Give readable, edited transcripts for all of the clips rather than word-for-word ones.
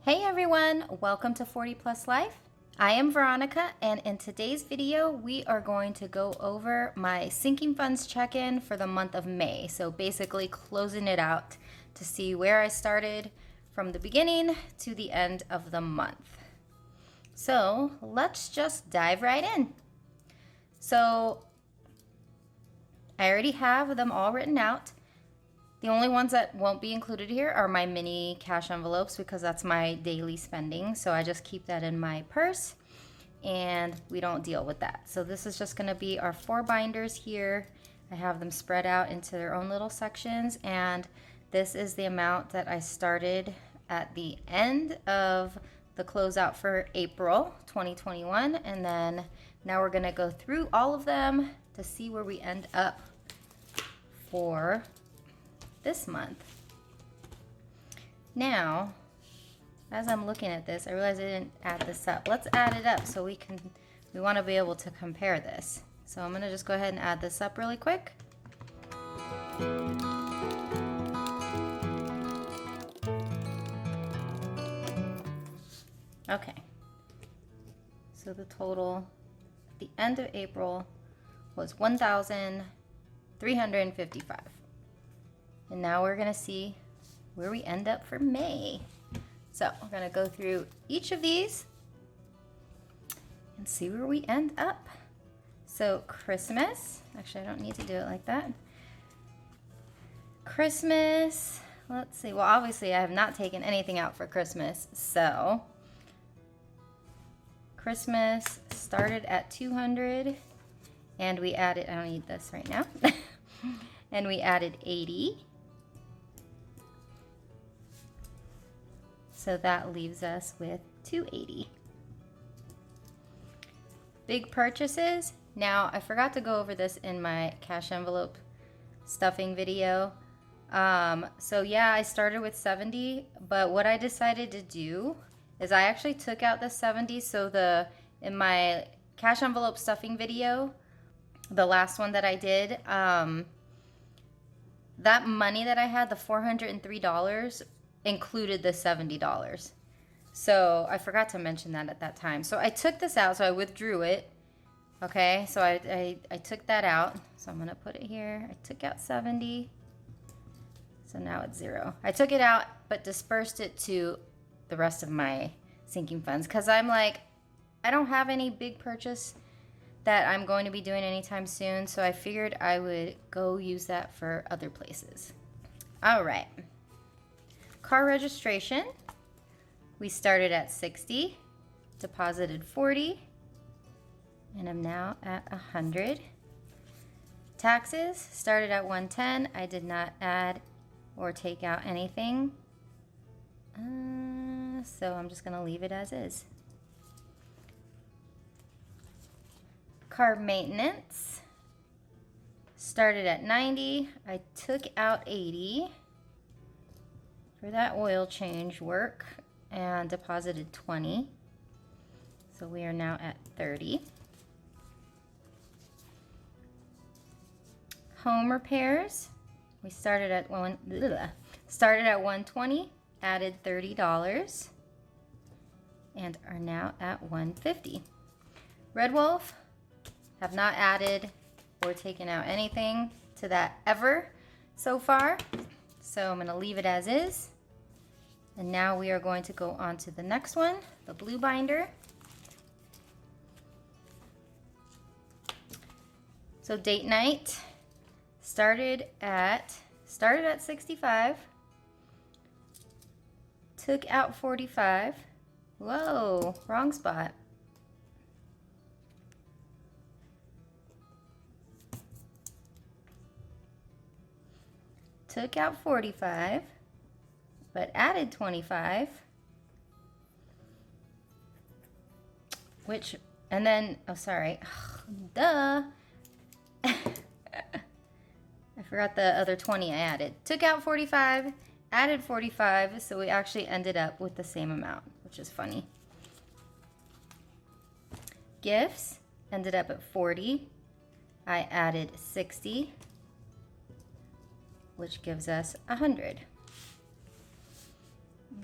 Hey everyone, welcome to 40 Plus Life. I am Veronica, and in today's video, we are going to go over my sinking funds check-in for the month of May. So basically closing it out to see where I started from the beginning to the end of the month. So let's just dive right in. So I already have them all written out. The only ones that won't be included here are my mini cash envelopes because that's my daily spending. So I just keep that in my purse and we don't deal with that. So this is just gonna be our 4 binders here. I have them spread out into their own little sections, and this is the amount that I started at the end of the closeout for April 2021. And then now we're gonna go through all of them to see where we end up for this month. Now, as I'm looking at this, I realize I didn't add this up. Let's add it up so we want to be able to compare this. So I'm going to just go ahead and add this up really quick. Okay. So the total at the end of April was 1,355. And now we're gonna see where we end up for May. So we're gonna go through each of these and see where we end up. So Christmas, actually I don't need to do it like that. Christmas, let's see, well obviously I have not taken anything out for Christmas, so Christmas started at 200 and we added, I don't need this right now, and we added 80. So that leaves us with 280. Big purchases. Now, I forgot to go over this in my cash envelope stuffing video. So yeah, I started with 70, but what I decided to do is I actually took out the 70. So in my cash envelope stuffing video, the last one that I did, that money that I had, the $403, included the $70. So I forgot to mention that at that time. So I took this out, so I withdrew it. Okay, so I took that out. So I'm gonna put it here. I took out 70. So now it's 0. I took it out, but dispersed it to the rest of my sinking funds because I'm like, I don't have any big purchase that I'm going to be doing anytime soon. So I figured I would go use that for other places. All right. Car registration, we started at 60, deposited 40, and I'm now at 100. Taxes started at 110. I did not add or take out anything, so I'm just gonna leave it as is. Car maintenance started at 90. I took out 80 for that oil change work and deposited 20. So we are now at 30. Home repairs, we started at 120, added $30, and are now at 150. Red Wolf, have not added or taken out anything to that ever so far. So I'm going to leave it as is. And now we are going to go on to the next one, the blue binder. So date night started at 65. Took out 45. Whoa, wrong spot. Took out 45, but added 25, and then, oh, sorry, duh. I forgot the other 20 I added. Took out 45, added 45, so we actually ended up with the same amount, which is funny. Gifts ended up at 40. I added 60. Which gives us 100.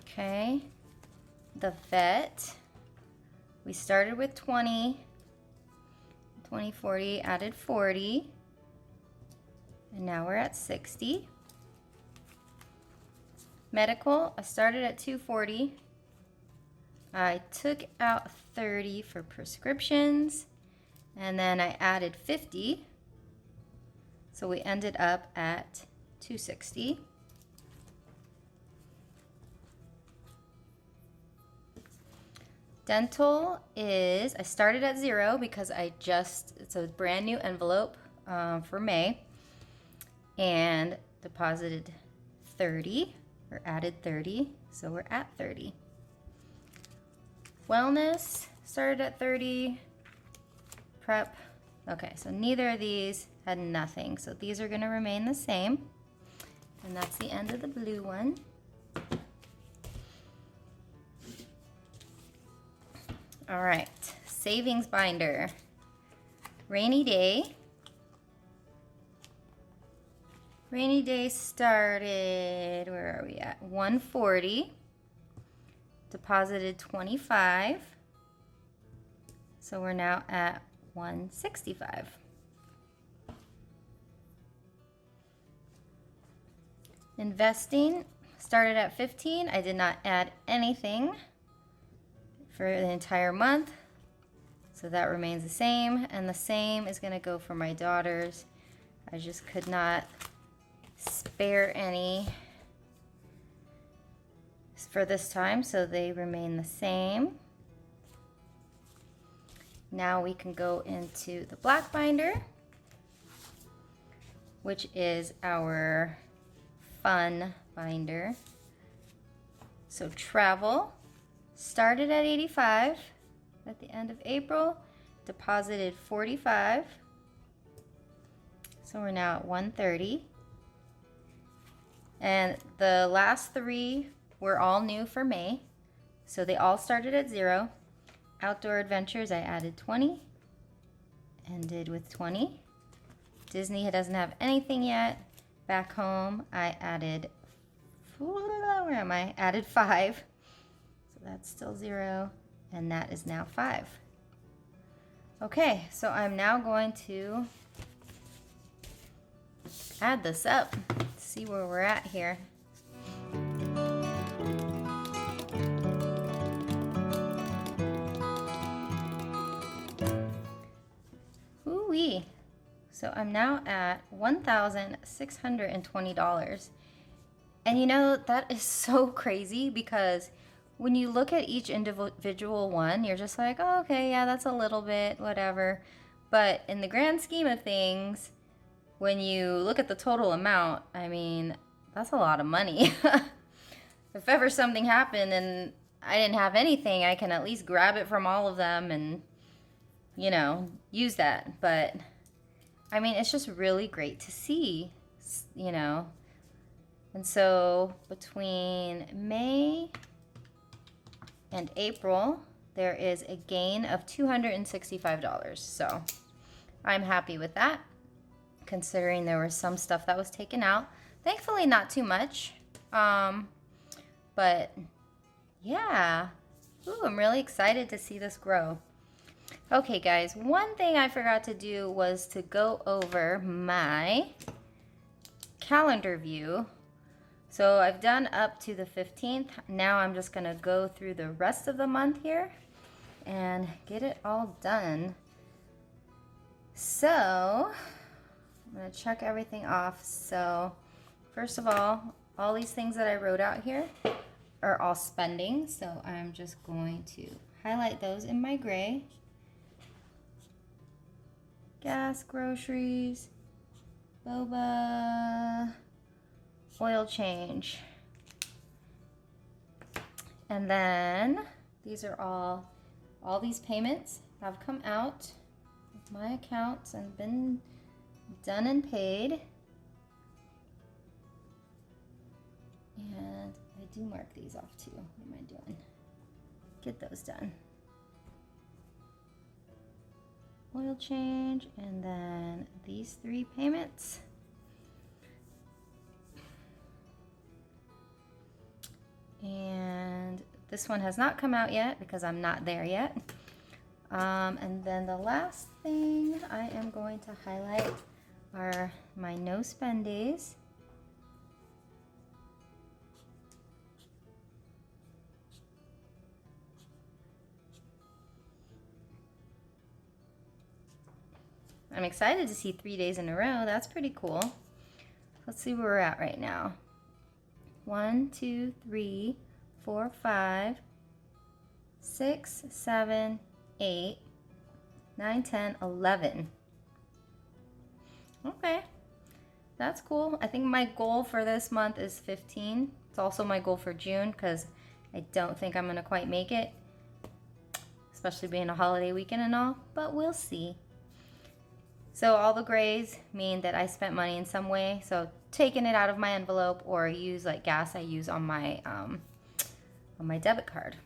Okay, the vet, we started with 20, 20, 40, added 40, and now we're at 60. Medical, I started at 240. I took out 30 for prescriptions, and then I added 50. So we ended up at 260. Dental is, I started at 0 because it's a brand new envelope for May, and deposited 30, or added 30, so we're at 30. Wellness started at 30. Prep, okay, so neither of these had nothing, so these are gonna remain the same. And that's the end of the blue one. All right, savings binder. Rainy day. Rainy day started, where are we at? 140. Deposited 25. So we're now at 165. Investing started at 15. I did not add anything for the entire month, so that remains the same, and the same is going to go for my daughters. I just could not spare any for this time, so they remain the same. Now we can go into the black binder, which is our fun binder. So travel started at 85 at the end of April, deposited 45. So we're now at 130. And the last 3 were all new for May. So they all started at 0. Outdoor adventures, I added 20, ended with 20. Disney doesn't have anything yet. Back home, I added, where am I? Added 5. So that's still 0, and that is now 5. Okay, so I'm now going to add this up, see where we're at here. Ooh-wee. So I'm now at $1,620. And you know, that is so crazy, because when you look at each individual one, you're just like, oh, okay, yeah, that's a little bit, whatever. But in the grand scheme of things, when you look at the total amount, I mean, that's a lot of money. If ever something happened and I didn't have anything, I can at least grab it from all of them and, you know, use that. But I mean, it's just really great to see, you know. And so between May and April, there is a gain of $265. So I'm happy with that, considering there was some stuff that was taken out. Thankfully, not too much. But yeah, ooh, I'm really excited to see this grow. Okay, guys, one thing I forgot to do was to go over my calendar view. So I've done up to the 15th. Now I'm just gonna go through the rest of the month here and get it all done. So I'm gonna check everything off. So first of all these things that I wrote out here are all spending. So I'm just going to highlight those in my gray. Gas, groceries, boba, oil change. And then these are all these payments have come out of my accounts and been done and paid. And I do mark these off too. What am I doing? Get those done. Oil change, and then these 3 payments. And This one has not come out yet because I'm not there yet. And then the last thing I am going to highlight are my no spend days. I'm excited to see 3 days in a row. That's pretty cool. Let's see where we're at right now. 1, 2, 3, 4, 5, 6, 7, 8, 9, 10, 11. Okay, that's cool. I think my goal for this month is 15. It's also my goal for June because I don't think I'm gonna quite make it, especially being a holiday weekend and all, but we'll see. So all the grays mean that I spent money in some way. So taking it out of my envelope or use like gas I use on my debit card.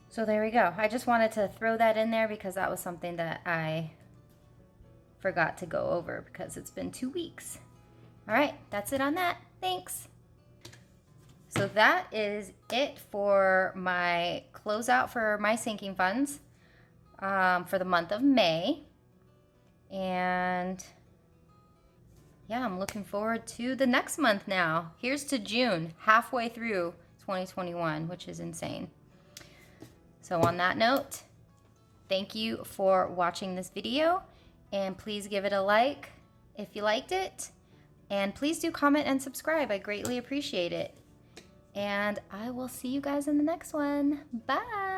So there we go. I just wanted to throw that in there because that was something that I forgot to go over because it's been 2 weeks. All right, that's it on that. Thanks. So that is it for my closeout for my sinking funds for the month of May. And yeah, I'm looking forward to the next month now. Here's to June, halfway through 2021, which is insane. So on that note, thank you for watching this video, and please give it a like if you liked it, and please do comment and subscribe. I greatly appreciate it. And I will see you guys in the next one. Bye.